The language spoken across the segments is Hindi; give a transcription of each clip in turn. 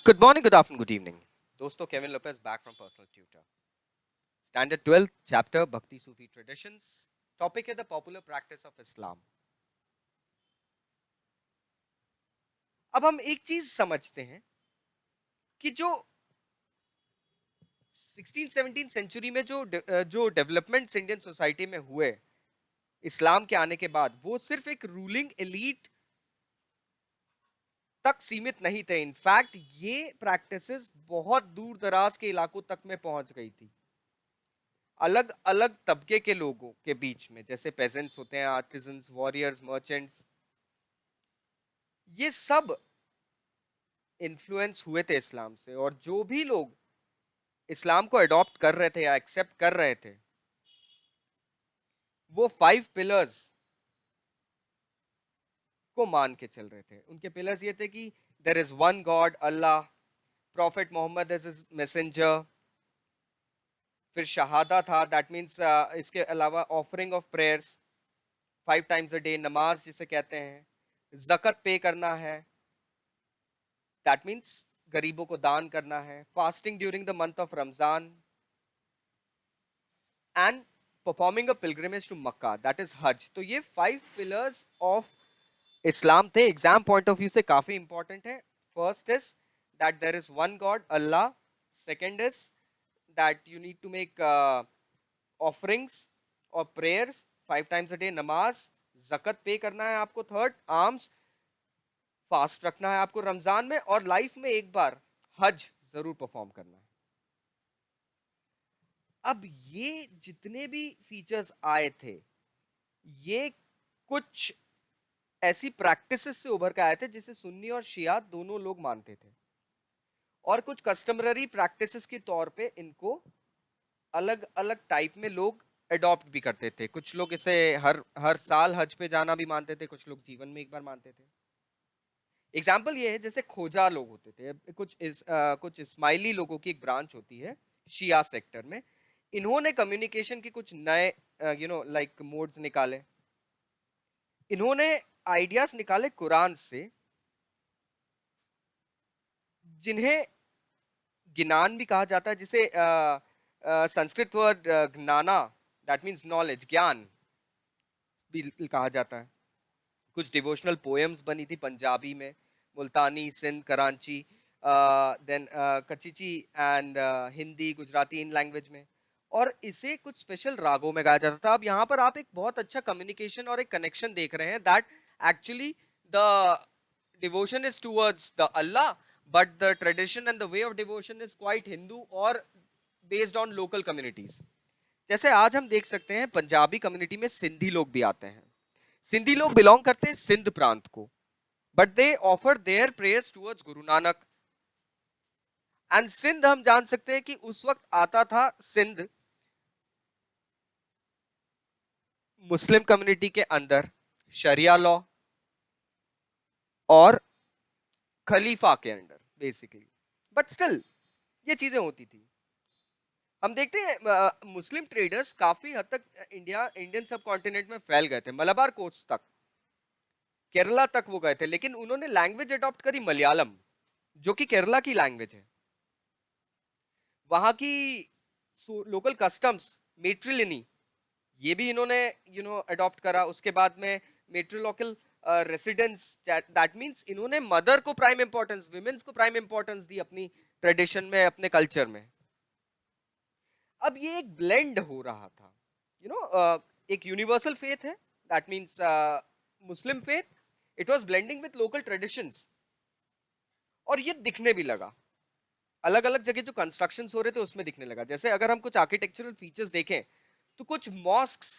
Good morning, good afternoon, good evening. दोस्तों, Kevin Lopez back from Personal Tutor. Standard 12th chapter Bhakti Sufi Traditions. Topic है the popular practice of Islam. अब हम एक चीज समझते हैं कि जो 16-17 सेंचुरी में जो डेवलपमेंट्स इंडियन सोसाइटी में हुए इस्लाम के आने के बाद, वो सिर्फ एक रूलिंग एलीट तक सीमित नहीं थे. इनफैक्ट ये प्रैक्टिसेस बहुत दूर दराज के इलाकों तक में पहुंच गई थी. अलग अलग तबके के लोगों के बीच में, जैसे पेजेंट्स होते हैं, आर्टिजन्स, वॉरियर्स, मर्चेंट्स, ये सब इन्फ्लुएंस हुए थे इस्लाम से. और जो भी लोग इस्लाम को अडॉप्ट कर रहे थे या एक्सेप्ट कर रहे थे, वो 5 पिलर्स को मान के चल रहे थे. उनके पिलर्स ये थे कि there is one God Allah, prophet Mohammed is his messenger, फिर शहादा था, दैट मींस इसके अलावा offering of prayers 5 times a day, नमाज जिसे कहते हैं, ज़कत पे करना है, दैट मींस गरीबों को दान करना है, fasting during the month of Ramzan, and performing a pilgrimage to Mecca, that is hajj. तो ये 5 पिलर्स ऑफ इस्लाम थे. एग्जाम पॉइंट ऑफ व्यू से काफी इंपॉर्टेंट है. First is that there is one God Allah. Second is that you need to make offerings और प्रेयर्स 5 टाइम्स अ डे, नमाज, जकत पे करना है आपको. थर्ड, आर्म्स, फास्ट रखना है आपको रमजान में, और लाइफ में एक बार हज जरूर परफॉर्म करना है. अब ये जितने भी फीचर्स आए थे, ये कुछ ऐसी प्रैक्टिसेस से उभर के आए थे जिसे सुन्नी और शिया दोनों लोग मानते थे. और कुछ कस्टमररी प्रैक्टिसेस के तौर पे इनको अलग अलग टाइप में लोग अडॉप्ट भी करते थे. कुछ लोग इसे हर हर साल हज पे जाना भी मानते थे, कुछ लोग जीवन में एक बार मानते थे. एग्जाम्पल ये है, जैसे खोजा लोग होते थे, कुछ इस्माइली लोगों की एक ब्रांच होती है शिया सेक्टर में. इन्होंने कम्युनिकेशन के कुछ नए लाइक मोड्स निकाले. इन्होंने आइडियाज निकाले कुरान से, जिन्हें गिनान भी कहा जाता है, जिसे संस्कृत वर्ड ज्ञाना, दैट मींस नॉलेज, ज्ञान भी कहा जाता है. कुछ डिवोशनल पोएम्स बनी थी पंजाबी में, Multani, Sindh, Karachi, then Kachchhi and Hindi, Gujarati, in language में. और इसे कुछ स्पेशल रागों में गाया जाता था. अब यहाँ पर आप एक बहुत अच्छा कम्युनिकेशन और एक कनेक्शन देख रहे हैं, that actually the devotion is towards the Allah, but the tradition and the way of devotion is quite Hindu और बेस्ड ऑन लोकल कम्युनिटीज. जैसे आज हम देख सकते हैं पंजाबी कम्युनिटी में सिंधी लोग भी आते हैं. सिंधी लोग बिलोंग करते हैं सिंध प्रांत को, but they offer there prayers towards Guru Nanak. And Sindh हम जान सकते हैं कि उस वक्त आता था सिंध मुस्लिम कम्युनिटी के अंदर, शरिया लॉ और खलीफा के अंडर बेसिकली. बट स्टिल ये चीजें होती थी. हम देखते हैं मुस्लिम ट्रेडर्स काफी हद तक इंडियन सब कॉन्टिनेंट में फैल गए थे, मलाबार कोस्ट तक, केरला तक वो गए थे. लेकिन उन्होंने लैंग्वेज अडॉप्ट करी मलयालम, जो कि केरला की लैंग्वेज है. वहां की लोकल कस्टम्स, मेट्रिलिनी, ये भी इन्होंने अडॉप्ट करा. उसके बाद में मेट्रिलोकल रेसिडेंस, दैट मींस इन्होंने मदर को प्राइम इंपॉर्टेंस, विमेन्स को प्राइम इंपॉर्टेंस दी अपनी ट्रेडिशन में, अपने कल्चर में. अब ये एक ब्लेंड हो रहा था. एक यूनिवर्सल फेथ है, that means Muslim faith, it was blending with local traditions. और ये दिखने भी लगा. अलग अलग जगह जो कंस्ट्रक्शंस हो रहे थे उसमें दिखने लगा. जैसे अगर हम कुछ आर्किटेक्चरल फीचर्स देखें, तो कुछ मॉस्क्स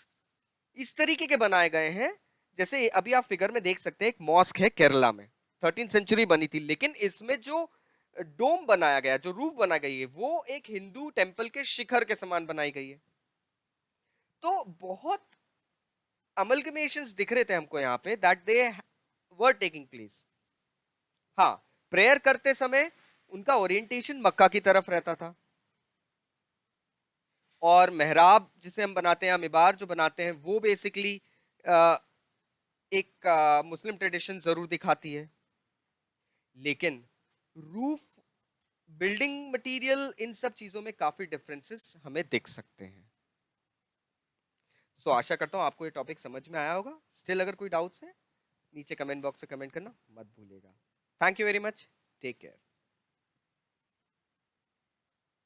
इस तरीके के बनाए गए हैं. जैसे अभी आप फिगर में देख सकते हैं, एक मॉस्क है केरला में, 13th सेंचुरी बनी थी, लेकिन इसमें जो डोम बनाया गया, जो रूफ बना गई है, वो एक हिंदू टेंपल के शिखर के समान बनाई गई है. तो बहुत अमलगमेशंस दिख रहे थे हमको यहाँ पे, that they were taking place. हाँ, प्रेयर करते समय उनका ओरिएंटेशन मक्का की तरफ रहता था. और मेहराब जिसे हम बनाते हैं, मिबार जो बनाते हैं, वो बेसिकली एक मुस्लिम ट्रेडिशन जरूर दिखाती है. लेकिन रूफ बिल्डिंग मटेरियल, इन सब चीजों में काफी डिफरेंसेस हमें दिख सकते हैं। सो आशा करता हूँ आपको ये टॉपिक समझ में आया होगा। स्टिल अगर कोई डाउट्स है नीचे कमेंट बॉक्स से कमेंट करना मत भूलिएगा। Thank you very much, take care.